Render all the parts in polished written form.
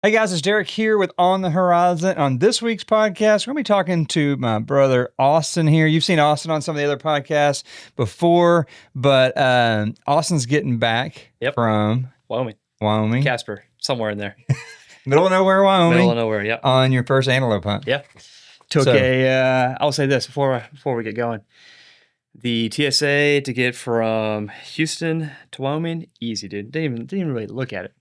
Hey guys, it's Derrick here with On the Horizon. On this week's podcast, we're going to be talking to my brother Austin here. You've seen Austin on some of the other podcasts before, but Austin's getting back from Wyoming. Casper, somewhere in there. Middle of nowhere, Wyoming. Middle of nowhere, yep. On your first antelope hunt. Yep. I'll say this before we get going. The TSA to get from Houston to Wyoming, easy, dude. Didn't even really look at it.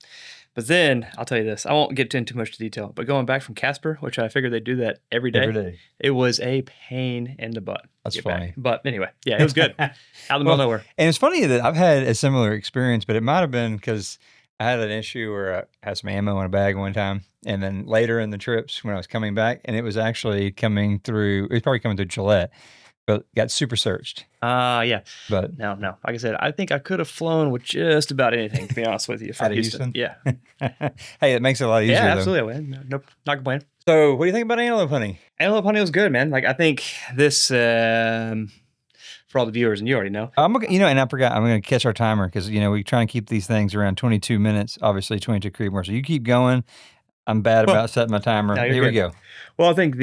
But then, I'll tell you this, I won't get into too much detail, but going back from Casper, which I figured they'd do that every day. It was a pain in the butt. That's funny. Back. But anyway, yeah, it was good. Out in the middle of nowhere. And it's funny that I've had a similar experience, but it might have been because I had an issue where I had some ammo in a bag one time, and then later in the trips when I was coming back, and it was actually coming through, it was probably coming through Gillette, but got super searched. Yeah. But no. Like I said, I think I could have flown with just about anything, to be honest with you. From Houston? Yeah. Hey, it makes it a lot easier. Yeah, absolutely. Nope, not complaining. So, what do you think about antelope hunting? Antelope hunting was good, man. Like, I think this, for all the viewers, and you already know. And I forgot, I'm going to catch our timer because, we try and keep these things around 22 minutes, obviously 22 Creedmoor. So, you keep going. I'm bad about setting my timer. No, Here we go. Well, I think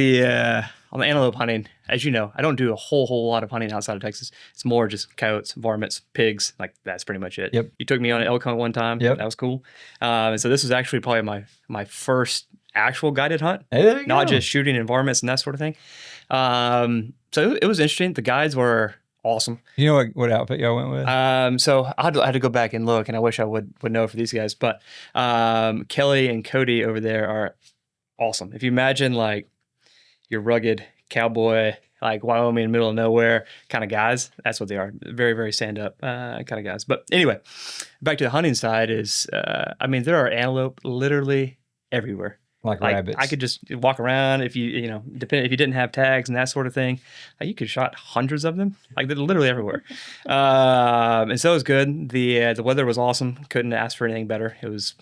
on the antelope hunting, as you know, I don't do a whole lot of hunting outside of Texas. It's more just coyotes, varmints, pigs. Like, that's pretty much it. Yep. You took me on an elk hunt one time. Yep. That was cool. And so this was actually probably my first actual guided hunt. Hey, there you not go. Just shooting in varmints and that sort of thing. So it was interesting. The guides were awesome. You know what outfit y'all went with? So I had to go back and look, and I wish I would know for these guys. But Kelly and Cody over there are awesome. If you imagine like your rugged cowboy, like Wyoming, middle of nowhere kind of guys, that's what they are. Very, very stand up kind of guys. But anyway, back to the hunting side is, there are antelope literally everywhere. Like rabbits. I could just walk around if you if you didn't have tags and that sort of thing. You could shot hundreds of them. Like, they're literally everywhere. And so it was good. The weather was awesome. Couldn't ask for anything better. It was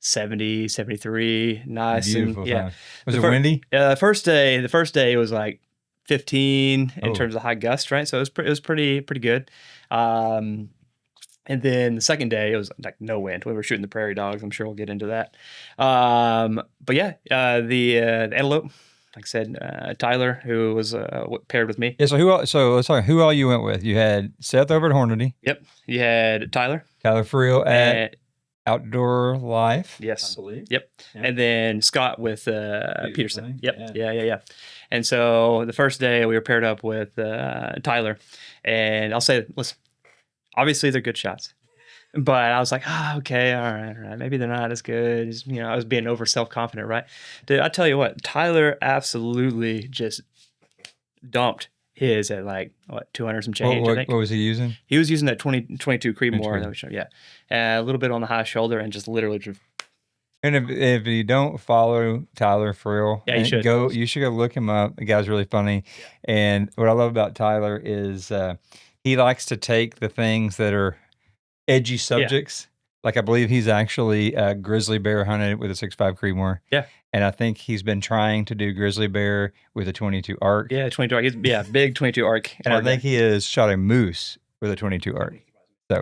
70, 73, nice. Beautiful. And, yeah. Was it windy? The first day it was like 15 in terms of high gust, right? So it was pretty good. And then the second day, it was like no wind. We were shooting the prairie dogs. I'm sure we'll get into that. But yeah, the antelope, like I said, Tyler, who was paired with me. Yeah. So let's talk. Who all you went with? You had Seth over at Hornady. Yep. You had Tyler Friel at Outdoor Life. Yes. I believe. Yep. Yeah. And then Scott with Peterson. Yep. Yeah. And so the first day we were paired up with Tyler, and I'll say, listen. Obviously, they're good shots, but I was like, okay, all right. Maybe they're not as good. I was being over self-confident, right? Dude, I tell you what, Tyler absolutely just dumped his at 200 some change. I think. What was he using? He was using that 22 Creedmoor. Yeah, a little bit on the high shoulder and just literally. And if you don't follow Tyler Friel, yeah, you should go look him up. The guy's really funny. Yeah. And what I love about Tyler is he likes to take the things that are edgy subjects. Yeah. Like, I believe he's actually grizzly bear hunted with a 6.5 Creedmoor. Yeah. And I think he's been trying to do grizzly bear with a 22 arc. Yeah, 22 arc. He's big 22 arc. And I think he has shot a moose with a 22 arc. So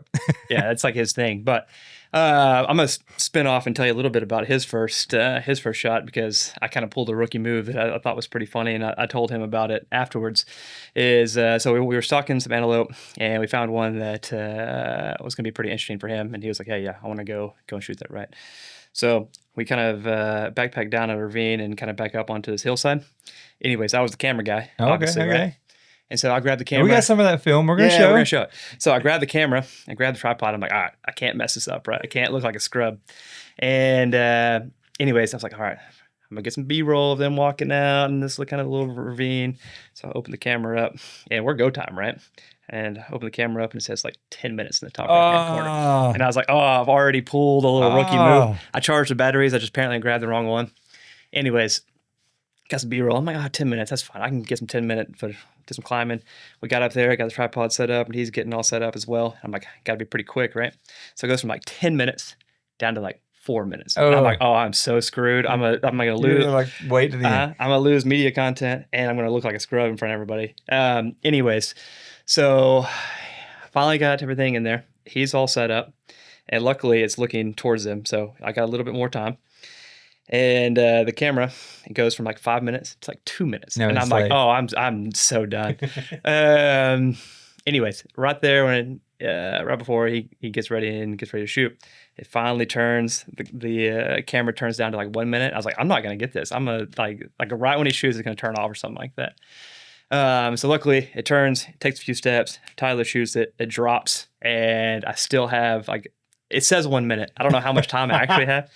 yeah, that's like his thing. But I'm gonna spin off and tell you a little bit about his first shot, because I kind of pulled a rookie move that I thought was pretty funny, and I told him about it afterwards. So we were stalking some antelope, and we found one that was gonna be pretty interesting for him, and he was like, "Hey, yeah, I want to go and shoot that, right?" So we kind of backpacked down a ravine and kind of back up onto this hillside. Anyways, I was the camera guy, obviously, right? And so I grabbed the camera. We got some of that film. We're going to show. We're going to show it. So I grabbed the camera and grabbed the tripod. I'm like, all right, I can't mess this up, right? I can't look like a scrub. And anyways, I was like, all right, I'm going to get some B-roll of them walking out in this kind of little ravine. So I opened the camera up, and we're go time, right? And I opened the camera up, and it says 10 minutes in the top right-hand corner. And I was like, I've already pulled a little rookie move. I charged the batteries. I just apparently grabbed the wrong one. Anyways, got some B-roll. I'm like, 10 minutes. That's fine. I can get some 10-minute footage. Did some climbing. We got up there, got the tripod set up, and he's getting all set up as well. I'm like, got to be pretty quick, right? So it goes from 10 minutes down to 4 minutes. And I'm like, I'm so screwed. I'm gonna lose. Wait to the end. I'm gonna lose media content, and I'm gonna look like a scrub in front of everybody. Anyways, so finally got everything in there. He's all set up, and luckily it's looking towards them, so I got a little bit more time. And the camera, it goes from like 5 minutes to like 2 minutes. No, And I'm it's like, like oh, I'm so done. um, anyways, right there when right before he gets ready and gets ready to shoot, it finally turns. The camera turns down to like 1 minute. I was like, I'm not gonna get this. I'm gonna like right when he shoots, it's gonna turn off or something like that. So luckily it turns, it takes a few steps. Tyler shoots it, it drops, and I still have like it says 1 minute. I don't know how much time I actually have.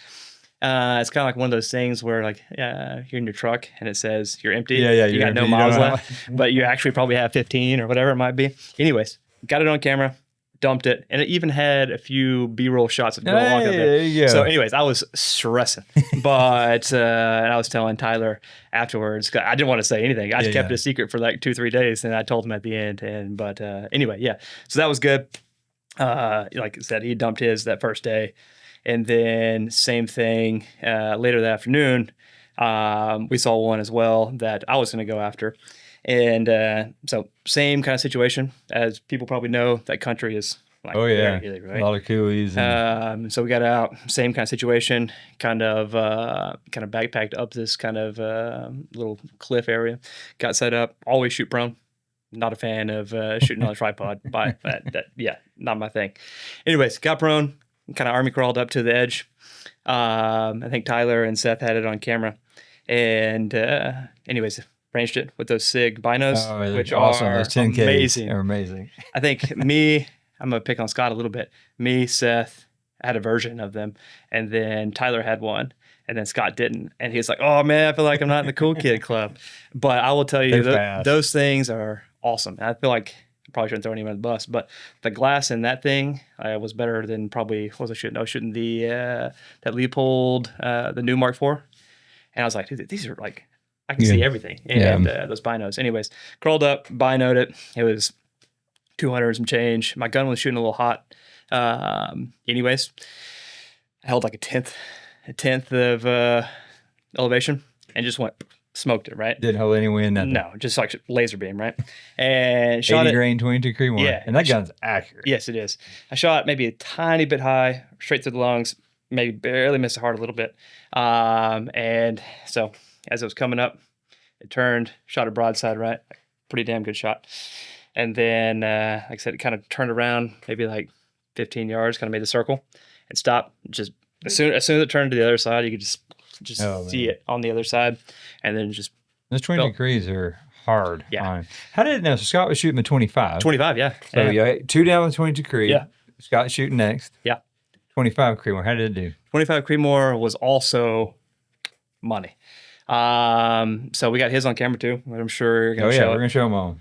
It's kind of like one of those things where like you're in your truck and it says you're empty. yeah, You you're got no empty. You miles don't know left, but you actually probably have 15 or whatever it might be. Anyways, got it on camera, dumped it, and it even had a few B-roll shots of girl walking up Hey, there. there you go. So, anyways, I was stressing, but and I was telling Tyler afterwards. 'Cause I didn't want to say anything. I just kept it a secret for like 2-3 days, and I told him at the end. But anyway, yeah. So that was good. Like I said, he dumped his that first day. And then same thing later that afternoon, we saw one as well that I was going to go after. And so same kind of situation. As people probably know, that country is like very hilly, right? A lot of coulees. And So we got out, same kind of situation, kind of backpacked up this kind of little cliff area, got set up, always shoot prone. Not a fan of shooting on a tripod, but yeah, not my thing. Anyways, got prone, kind of army crawled up to the edge. I think Tyler and Seth had it on camera. And anyways, ranged it with those SIG binos, which awesome. are Those 10Ks amazing. are amazing. I think I'm going to pick on Scott a little bit. Me, Seth had a version of them, and then Tyler had one, and then Scott didn't. And he was like, oh, man, I feel like I'm not in the cool kid club. But I will tell you, those things are awesome. And I feel like I probably shouldn't throw anyone under the bus, but the glass in that thing was better than probably, what was I shooting? I was shooting that Leopold, the new Mark IV. And I was like, dude, these are like, I can see everything. And those binos. Anyways, crawled up, binoed it. It was 200 and some change. My gun was shooting a little hot. Anyways, I held like a tenth of elevation and just went, smoked it, right? Didn't hold any wind, nothing. No, just like laser beam, right? And shot 80 grain, 22 Creedmoor. Yeah. And that gun's accurate. Yes, it is. I shot maybe a tiny bit high, straight through the lungs, maybe barely missed the heart a little bit. And so as it was coming up, it turned, shot a broadside, right? Pretty damn good shot. And then, like I said, it kind of turned around, maybe like 15 yards, kind of made the circle and stopped. Just as soon as it turned to the other side, you could just see it on the other side, and then just those 22 Creeds are hard. Yeah. How did it know? So Scott was shooting the 25. 25, yeah. So yeah, 2 down with 22 Creed. Yeah. Scott shooting next. Yeah. 25 Creedmoor. How did it do? 25 Creedmoor was also money. So we got his on camera too. I'm sure you're gonna show we're gonna show him all.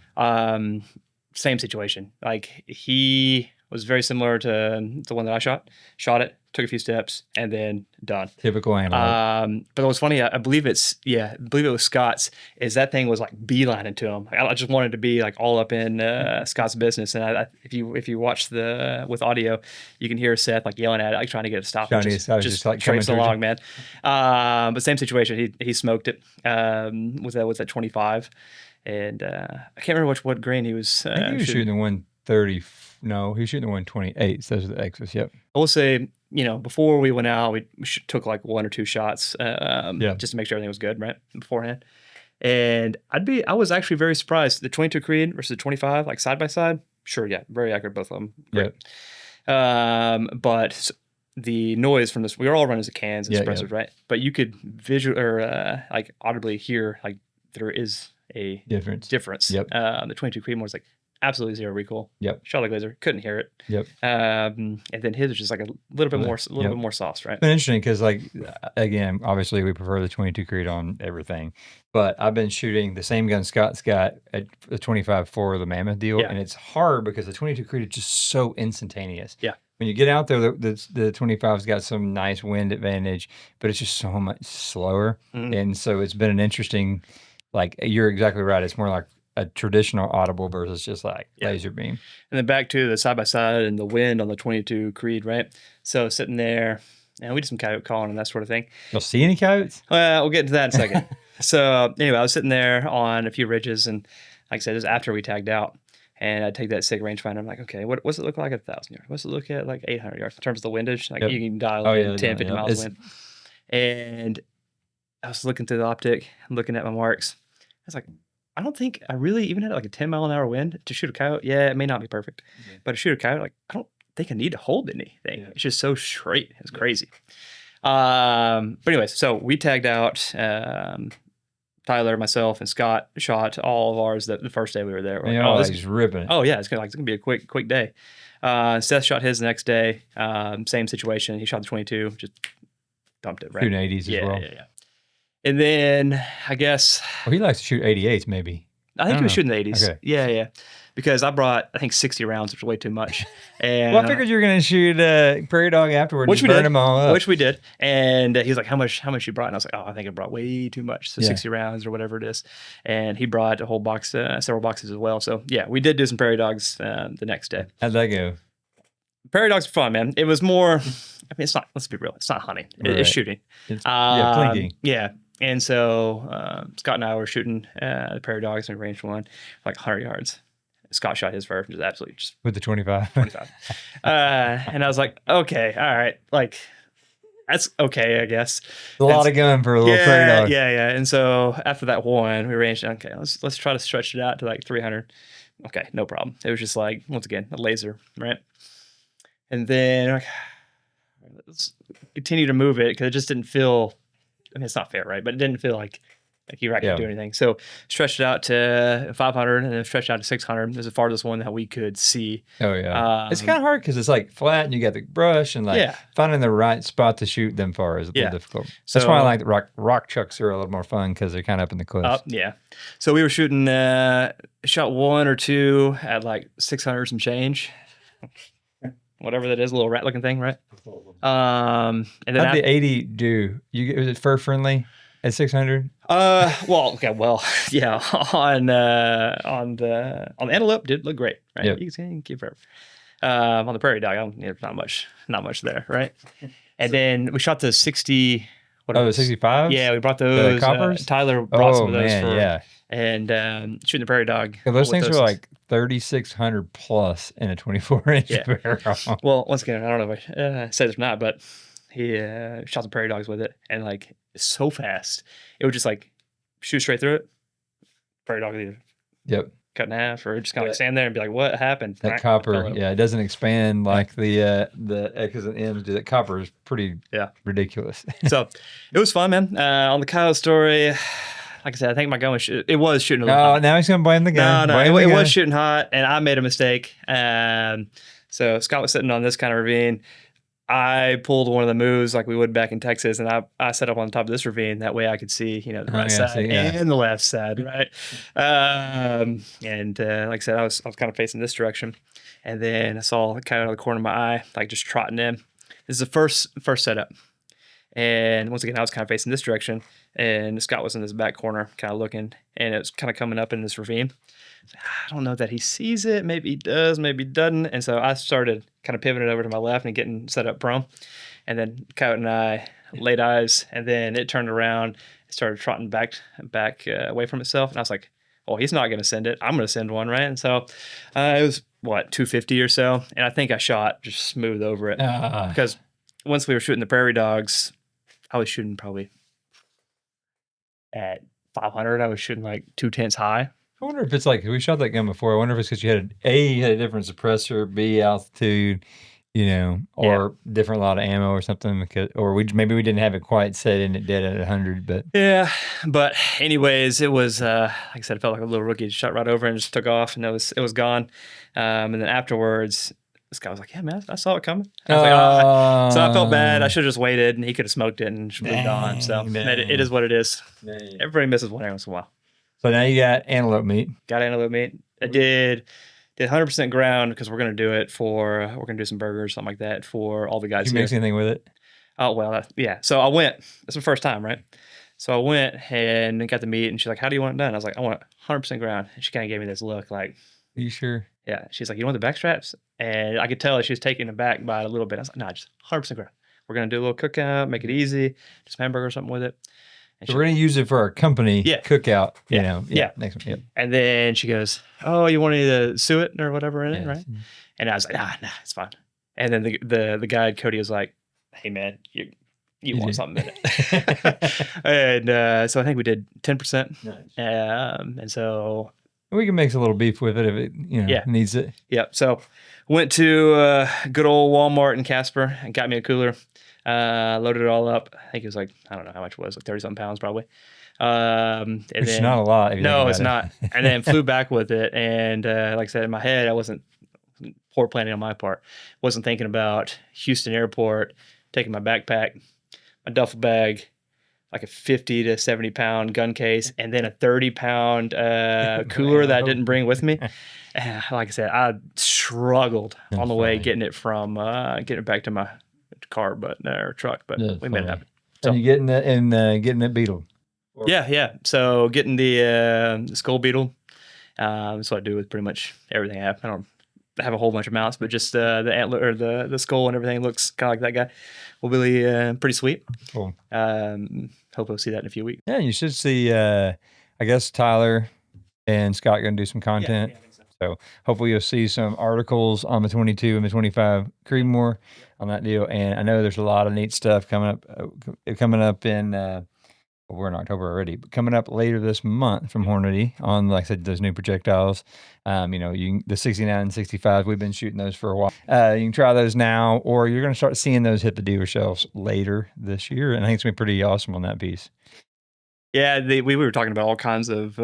Same situation. Like he was very similar to the one that I shot. Shot it, took a few steps, and then done. Typical antelope. But it was funny. I believe it was Scott's. Is that thing was like beelining to him. I just wanted to be like all up in Scott's business. And if you watch with audio, you can hear Seth like yelling at it, like trying to get it to stop. Just like traipsing along, man. But same situation. He smoked it with that 25, and I can't remember what grain he was. I think he was shooting the 130. No, he was shooting the 128. Those are the X's. Yep. I will say, before we went out, we took like 1 or 2 shots, just to make sure everything was good, right, beforehand. And I was actually very surprised. The 22 Creed versus the 25, like side by side. Sure, yeah, very accurate, both of them. Great. Yep. But the noise from this, we were all running as cans and suppressors, right? But you could like audibly hear like there is a difference. Yep. The 22 Creedmoor was like absolutely zero recoil. Yep. Shot like laser, couldn't hear it. Yep. And then his was just like a little bit more sauce, right? It's been interesting because, like, again, obviously we prefer the 22 Creed on everything, but I've been shooting the same gun Scott's got at the 25 for the Mammoth deal, and it's hard because the 22 Creed is just so instantaneous. Yeah. When you get out there, the 25's got some nice wind advantage, but it's just so much slower, and so it's been an interesting. Like, you're exactly right. It's more like a traditional audible versus just like laser beam. And then back to the side by side and the wind on the 22 Creed, right? So sitting there, and we did some coyote calling and that sort of thing. You'll see any coyotes? Well, we'll get into that in a second. So anyway, I was sitting there on a few ridges, and like I said, this is after we tagged out. And I take that SIG rangefinder. I'm like, okay, what's it look like at 1,000 yards? What's it look at like 800 yards in terms of the windage? Like you can dial 10, 50 miles of wind. And I was looking through the optic, looking at my marks. I was like, I don't think I really even had like a 10-mile-an-hour wind to shoot a coyote. Yeah, it may not be perfect, but to shoot a coyote, like I don't think I need to hold anything. It's just so straight. It's crazy. But anyways, so we tagged out. Tyler, myself, and Scott shot all of ours the first day we were there. We're like, he's ripping it. Oh yeah, it's gonna be a quick day. Seth shot his the next day. Same situation. He shot the 22, just dumped it right. Shooting 80s as well. Yeah. And then I guess he likes to shoot 88s, maybe. I think he was shooting the 80s. Okay. Yeah. Because I brought, I think, 60 rounds, which was way too much. And well, I figured you were going to shoot Prairie Dog afterwards. Which we burn did. them all up. Which we did. And he was like, how much you brought? And I was like, oh, I think I brought way too much. So 60 rounds or whatever it is. And he brought a whole box, several boxes as well. So yeah, we did do some Prairie Dogs the next day. How'd that go? Prairie Dogs are fun, man. It was more, I mean, it's not, let's be real, it's not hunting. It's shooting. It's, plinking. Yeah. And so Scott and I were shooting the Prairie Dogs and we ranged one for like 100 yards. Scott shot his first, which is absolutely just with the 25. And I was like, okay, all right, like that's okay, I guess. A lot of gun for a little Prairie Dog. Yeah. And so after that one, we ranged. Okay, let's try to stretch it out to like 300. Okay, no problem. It was just like once again a laser, right? And then like, let's continue to move it because it just didn't feel. I mean, it's not fair, right? But it didn't feel like you were actually doing anything. So stretched it out to 500 and then stretched out to 600. It was the farthest one that we could see. Oh, yeah. It's kind of hard because it's like flat and you got the brush and like finding the right spot to shoot them far is a little difficult. So, that's why I like the rock chucks are a little more fun because they're kind of up in the cliffs. Yeah. So we were shooting, shot one or two at like 600 some change. Whatever that is, a little rat looking thing, right? And then how'd the 80 do? Was it fur friendly? At 600? Yeah. On the antelope did look great, right? Yep. You can keep forever. On the Prairie Dog, not much there, right? And then we shot the 60. The 65? Yeah, we brought those. Coppers? Tyler brought some of those and shooting the Prairie Dog. Yeah, those things were like 3,600 plus in a 24-inch barrel. Well, once again, I don't know if I said this or not, but he shot some Prairie Dogs with it, and like so fast, it would just like shoot straight through it. Prairie Dog would either cut in half or just kind of like stand there and be like, "What happened?" That copper, it doesn't expand like the X's and M's do. That copper is pretty ridiculous. So it was fun, man. On the Coyote story, like I said, I think my gun was it was shooting a little hot. Now he's gonna blame the gun. No, it was shooting hot, and I made a mistake. So Scott was sitting on this kind of ravine. I pulled one of the moves like we would back in Texas, and I set up on top of this ravine. That way I could see, the right side and the left side, right? And like I said, I was kind of facing this direction, and then I saw kind of out of the corner of my eye, like just trotting in. This is the first setup, and once again, I was kind of facing this direction, and Scott was in this back corner, kind of looking, and it was kind of coming up in this ravine. I don't know that he sees it. Maybe he does, maybe he doesn't. And so I started kind of pivoting over to my left and getting set up prone. And then Coyote and I laid eyes, and then it turned around, it started trotting back away from itself. And I was like, well, he's not going to send it. I'm going to send one, right? And so it was, 250 or so. And I think I shot just smooth over it. Because once we were shooting the Prairie Dogs, I was shooting probably at 500. I was shooting like 2/10 high. I wonder if it's like, we shot that gun before. I wonder if it's because you had a different suppressor, B, altitude, or different lot of ammo or something. Or maybe we didn't have it quite set and it did at 100. But yeah, but anyways, it was like I said, it felt like a little rookie. Just shot right over and just took off, and it was gone. And then afterwards, this guy was like, "Yeah, man, I saw it coming." I was like, so I felt bad. I should have just waited, and he could have smoked it and moved on. So it is what it is. Dang. Everybody misses one every once in a while. So now you got antelope meat. Got antelope meat. I did 100% ground because we're going to do it we're going to do some burgers, something like that for all the guys. Did you mix anything with it? Oh, well, yeah. So I went, that's my first time, right? So I went and got the meat, and she's like, how do you want it done? I was like, I want 100% ground. And she kind of gave me this look like, are you sure? Yeah. She's like, you want the back straps? And I could tell that she was taken aback by it a little bit. I was like, no, just 100% ground. We're going to do a little cookout, make it easy, do some hamburger or something with it. So we're going to use it for our company cookout, next one. Yep. And then she goes, oh, you want any of the suet or whatever in it, right? And I was like, nah, it's fine. And then the guide, Cody, was like, hey, man, you want something in it. And so I think we did 10%. Nice. And so We can make a little beef with it if it needs it. Yeah. So went to good old Walmart in Casper and got me a cooler. Loaded it all up. I think it was like, I don't know how much it was, like 30-something pounds probably. Which is not a lot. If you No, think it's about not. And then flew back with it. And like I said, in my head, I wasn't poor planning on my part. Wasn't thinking about Houston Airport, taking my backpack, my duffel bag, like a 50 to 70 pound gun case, and then a 30-pound cooler that I didn't bring with me. Like I said, I struggled on the way getting it back to my car, or truck, but we made it happen. So you getting that and getting that Beetle? Yeah. So getting the skull beetle. That's what I do with pretty much everything I have. I don't have a whole bunch of mounts, but just the antler or the skull and everything looks kind of like that guy. Will be pretty sweet. Cool. Hope we'll see that in a few weeks. Yeah, you should see. I guess Tyler and Scott going to do some content. Yeah, I think so. So hopefully you'll see some articles on the 22 and the 25 Creedmoor on that deal. And I know there's a lot of neat stuff coming up in. We're in October already, but coming up later this month from Hornady on, like I said, those new projectiles. The 69 and 65, we've been shooting those for a while. You can try those now, or you're going to start seeing those hit the dealer shelves later this year. And I think it's going to be pretty awesome on that piece. Yeah, we were talking about all kinds of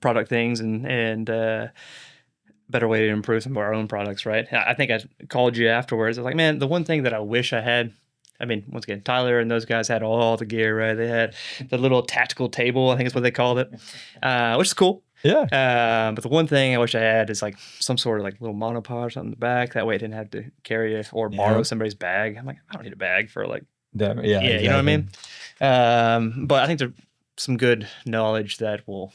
product things and better way to improve some of our own products, right? I think I called you afterwards. I was like, man, the one thing that I wish I had. I mean, once again, Tyler and those guys had all the gear, right? They had the little tactical table, I think is what they called it, which is cool. Yeah. But the one thing I wish I had is like some sort of like little monopod or something in the back. That way I didn't have to carry it or borrow somebody's bag. I'm like, I don't need a bag for like, exactly. You know what I mean? But I think there's some good knowledge that will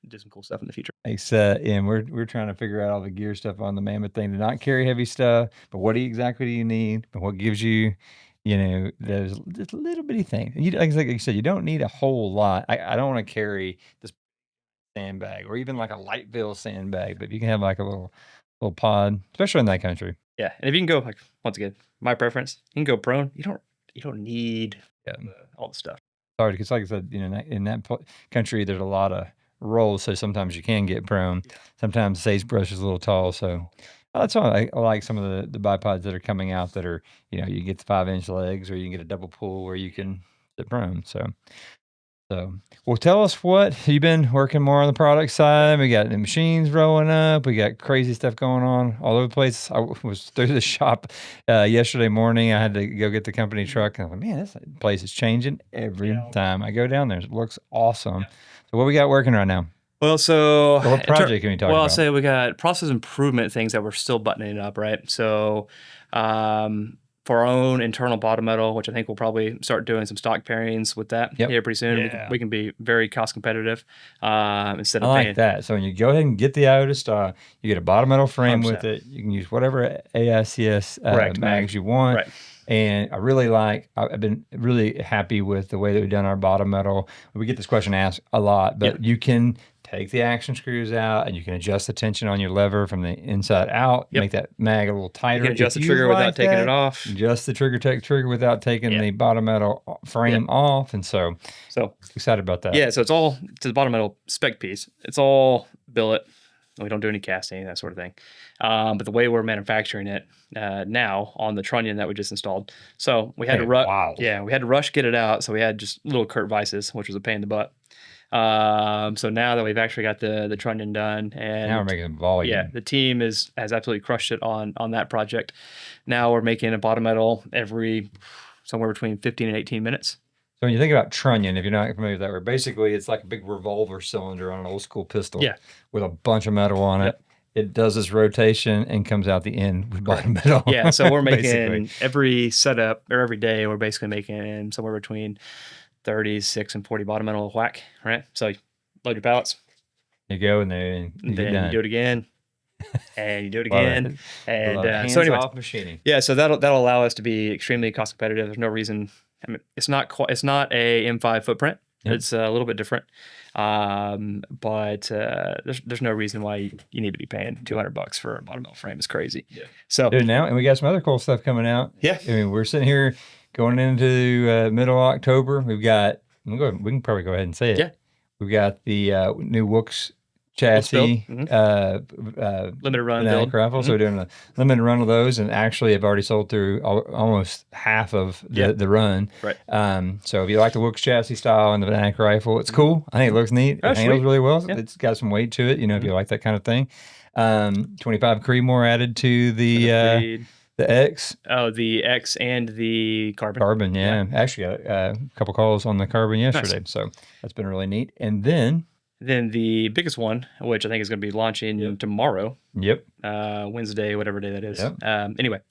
do some cool stuff in the future. And we're trying to figure out all the gear stuff on the Mammoth thing to not carry heavy stuff, but what exactly do you need? But what gives you, those just little bitty things. And like you said, you don't need a whole lot. I don't want to carry this sandbag or even like a Lightville sandbag, but if you can have like a little pod, especially in that country. Yeah, and if you can go like once again, my preference, you can go prone. You don't need all the stuff. Sorry, because like I said, in that country, there's a lot of rolls, so sometimes you can get prone. Sometimes the sagebrush is a little tall, so that's why I like some of the bipods that are coming out that are, you get the 5-inch legs, or you can get a double pull where you can sit prone. So, well, tell us what you've been working more on the product side. We got the machines rolling up. We got crazy stuff going on all over the place. I was through the shop yesterday morning. I had to go get the company truck, and I'm like, man, this place is changing every time I go down there. It looks awesome. Yeah. So what we got working right now? Well, so what project can we talk about? Well, I'll say we got process improvement things that we're still buttoning up, right? So for our own internal bottom metal, which I think we'll probably start doing some stock pairings with that here pretty soon. Yeah. We can be very cost competitive instead of paying. That. So when you go ahead and get the IOTA stock, you get a bottom metal frame 100%. With it. You can use whatever AICS mags you want. Right. And I've been really happy with the way that we've done our bottom metal. We get this question asked a lot, but you can take the action screws out and you can adjust the tension on your lever from the inside out, make that mag a little tighter. You can adjust the trigger without taking it off. Adjust the trigger without taking the bottom metal frame off. And so excited about that. Yeah, so it's all to the bottom metal spec piece. It's all billet. We don't do any casting, that sort of thing. But the way we're manufacturing it now on the trunnion that we just installed, so we had to rush. Wow. Yeah, we had to rush get it out. So we had just little Kurt vices, which was a pain in the butt. So now that we've actually got the trunnion done, and now we're making volume. Yeah, the team has absolutely crushed it on that project. Now we're making a bottom metal every somewhere between 15 and 18 minutes. So when you think about trunnion, if you're not familiar with that word, basically it's like a big revolver cylinder on an old school pistol with a bunch of metal on it. It does this rotation and comes out the end with bottom metal. Yeah, so we're making every setup or every day, we're basically making somewhere between 36 and 40 bottom metal whack, right? So you load your pallets. You go in there and you do it again. And you do it again. And so anyway, machining. Yeah, so that'll allow us to be extremely cost competitive. There's no reason. I mean, it's not a M5 footprint. Yep. It's a little bit different, but there's no reason why you need to be paying $200 for a bottom metal frame. It's crazy. Yeah. So now, and we got some other cool stuff coming out. Yeah. I mean, we're sitting here going into middle of October, we've got. We can probably go ahead and say it. Yeah. We've got the new Wooks Let's build. chassis Limited run banana build. rifle. So we're doing a limited run of those, and actually have already sold through almost half of the run. Right. So if you like the Wooks chassis style and the banana rifle, it's cool. I think it looks neat. Oh, It handles sweet. really well. Yeah. It's got some weight to it. You know, if you like that kind of thing. 25 Creedmoor added to the X. Oh, the X and the carbon. Carbon, yeah. Actually, got a couple calls on the carbon yesterday, so that's been really neat. And then the biggest one, which I think is going to be launching tomorrow. Yep. Wednesday, whatever day that is. Yep. Anyway,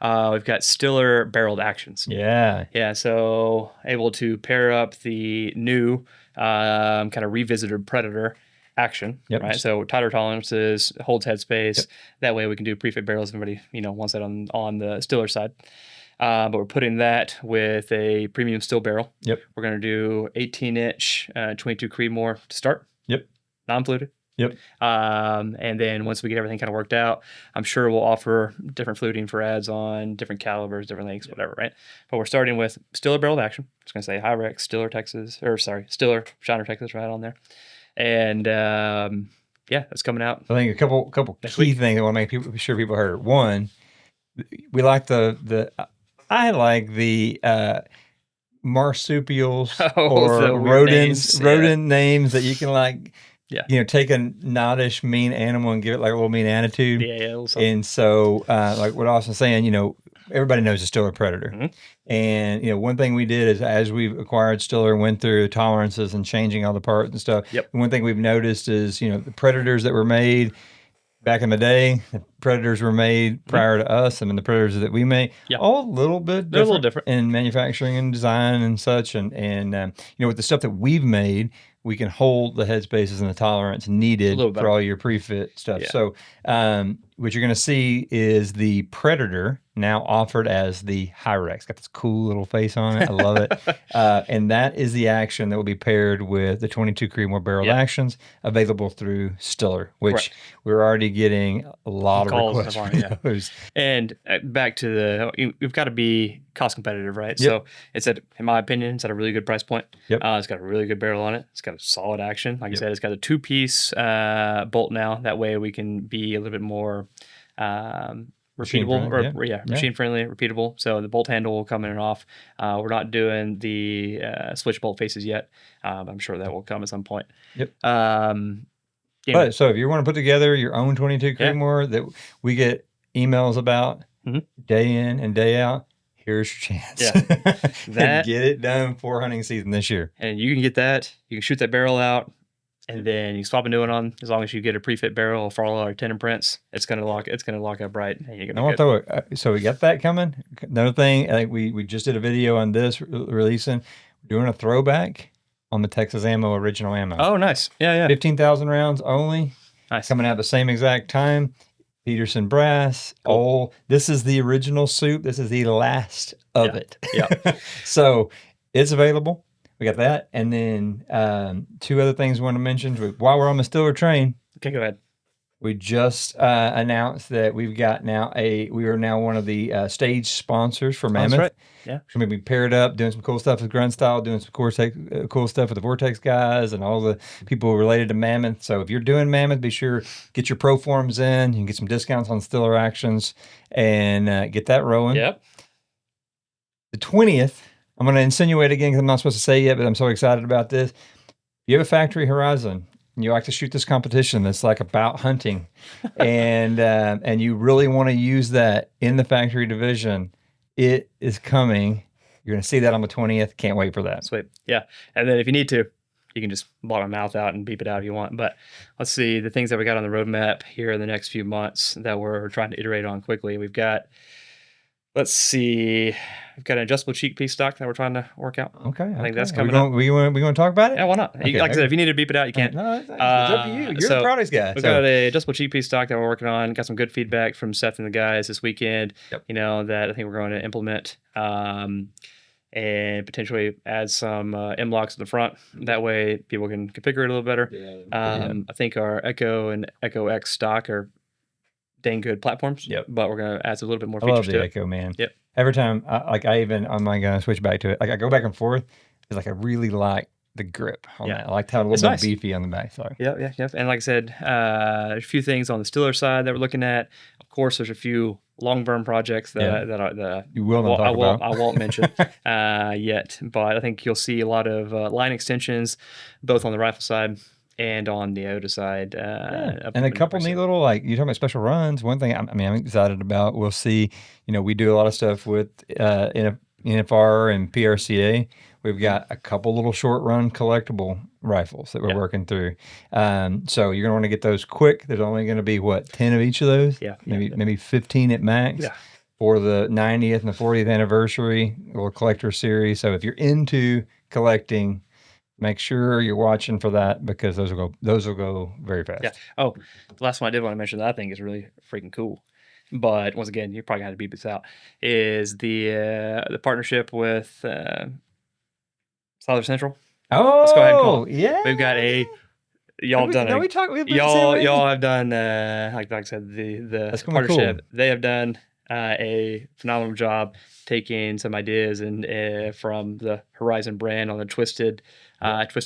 we've got Stiller barreled actions. Yeah. Yeah. So able to pair up the new kind of revisited Predator action. Yep. Right. So tighter tolerances, holds headspace. Yep. That way we can do prefit barrels if anybody wants that on the Stiller side. But we're putting that with a premium steel barrel. Yep. We're going to do 18-inch 22 Creedmoor to start. Yep. Non-fluted. Yep. And then once we get everything kind of worked out, I'm sure we'll offer different fluting for ads on different calibers, different lengths, whatever, right? But we're starting with Stiller barreled action. Just going to say Hyrex, Stiller, Stiller, Shiner, Texas, right on there. And yeah, that's coming out. I think a couple key things I want to make sure people heard. One, we like I like the marsupials or rodent names that you can take a noddish mean animal and give it like a little mean attitude. Yeah. And so like what Austin's saying, everybody knows a Stiller Predator. Mm-hmm. And, one thing we did is as we've acquired Stiller and went through tolerances and changing all the parts and stuff, one thing we've noticed is, the Predators that were made back in the day, the Predators were made prior to us, and then the Predators that we made, all a little bit different. They're a little different in manufacturing and design and such. And with the stuff that we've made, we can hold the headspaces and the tolerance needed for all your pre-fit stuff. Yeah. So what you're going to see is the Predator now offered as the Hyrex. Got this cool little face on it. I love it. And that is the action that will be paired with the 22 Creedmoor barrel actions available through Stiller, which we're already getting a lot of requests for those. And back to we've got to be cost competitive, right? Yep. So in my opinion, it's at a really good price point. Yep. It's got a really good barrel on it. It's got a solid action. Like I said, it's got a 2-piece bolt now. That way we can be a little bit more repeatable machine friendly, repeatable. So the bolt handle will come in and off. We're not doing the switch bolt faces yet. I'm sure that will come at some point. Yep. But so if you want to put together your own 22 Creedmoor that we get emails about day in and day out, here's your chance. And get it done for hunting season this year. And you can get that. You can shoot that barrel out. And then you swap a new one on. As long as you get a pre-fit barrel for all our tendon prints, it's gonna lock up right. And you're gonna so we got that coming. Another thing, I think we just did a video on this releasing. We're doing a throwback on the Texas Ammo original ammo. Oh, nice. Yeah. 15,000 rounds only. Nice. Coming out at the same exact time. Peterson brass. Cool. This is the original soup. This is the last of it. Yeah. So it's available. We got that, and then 2 other things we want to mention while we're on the Stiller train. Okay, go ahead. We just announced that we are now one of the stage sponsors for Mammoth. That's right. Yeah, so maybe paired up, doing some cool stuff with Grunt Style, doing some cool stuff with the Vortex guys and all the people related to Mammoth. So if you're doing Mammoth, be sure get your pro forms in. You can get some discounts on Stiller actions and get that rolling. Yep. The 20th. I'm going to insinuate again because I'm not supposed to say yet, but I'm so excited about this. If you have a Factory Horizon and you like to shoot this competition that's like about hunting and you really want to use that in the factory division, it is coming. You're going to see that on the 20th. Can't wait for that. Sweet. Yeah. And then if you need to, you can just block my mouth out and beep it out if you want. But let's see the things that we got on the roadmap here in the next few months that we're trying to iterate on quickly. We've got an adjustable cheek piece stock that we're trying to work out. Okay. I think that's coming up. We want to talk about it? Yeah, why not? Okay, like I said, if you need to beep it out, you can. No, it's up to you. You're the products guy. We've got an adjustable cheek piece stock that we're working on. Got some good feedback from Seth and the guys this weekend, that I think we're going to implement and potentially add some M-locks at the front. That way people can configure it a little better. I think our Echo and Echo X stock are dang good platforms. Yep. But we're going to add a little bit more features to it. I love the Echo, man. Yep. every time, I even I'm not gonna switch back to it. Like I go back and forth. It's like I really like the grip on that. I like how a It's little more nice. beefy on the back. So Yeah. And like I said, a few things on the Stiller side that we're looking at. Of course, there's a few long burn projects that you will not talk about. I won't mention yet, but I think you'll see a lot of line extensions, both on the rifle side and on the OTA side. And a couple neat little, like you talking about special runs. One thing I'm excited about. We'll see. We do a lot of stuff with NFR and PRCA. We've got a couple little short run collectible rifles that we're working through. So you're gonna want to get those quick. There's only going to be 10 of each of those. Maybe 15 at max. Yeah. For the 90th and the 40th anniversary little collector series. So if you're into collecting, make sure you're watching for that because those will go very fast. Yeah. Oh, the last one I did want to mention that I think is really freaking cool. But once again, you probably got to beep this out. Is the partnership with Southern Central? Oh, let's go ahead and call it. Yeah. We've got y'all have done y'all have done like I said the partnership. Cool. They have done a phenomenal job taking some ideas and from the Horizon brand on the twisted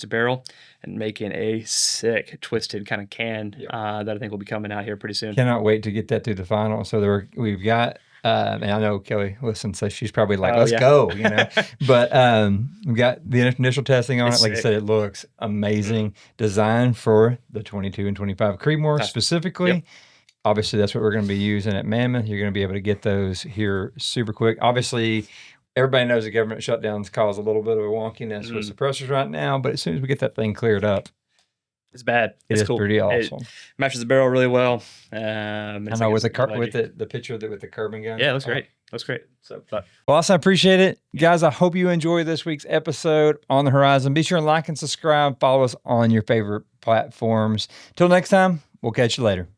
barrel and making a sick twisted kind of can that I think will be coming out here pretty soon. Cannot wait to get that to the final. So we've got and I know Kelly listens, so she's probably like, let's go, But we've got the initial testing on it. Like I said, it looks amazing. Designed for the 22 and 25 Creedmoor specifically. Yep. Obviously, that's what we're going to be using at Mammoth. You're going to be able to get those here super quick. Obviously, everybody knows the government shutdowns cause a little bit of a wonkiness with suppressors right now, but as soon as we get that thing cleared up, it's bad. It's cool. Pretty awesome. It matches the barrel really well. I know with the picture with the carbon gun. Yeah, it looks great. Looks great. So, well, awesome. I appreciate it, guys. I hope you enjoyed this week's episode on the Horizon. Be sure and like and subscribe. Follow us on your favorite platforms. Till next time, we'll catch you later.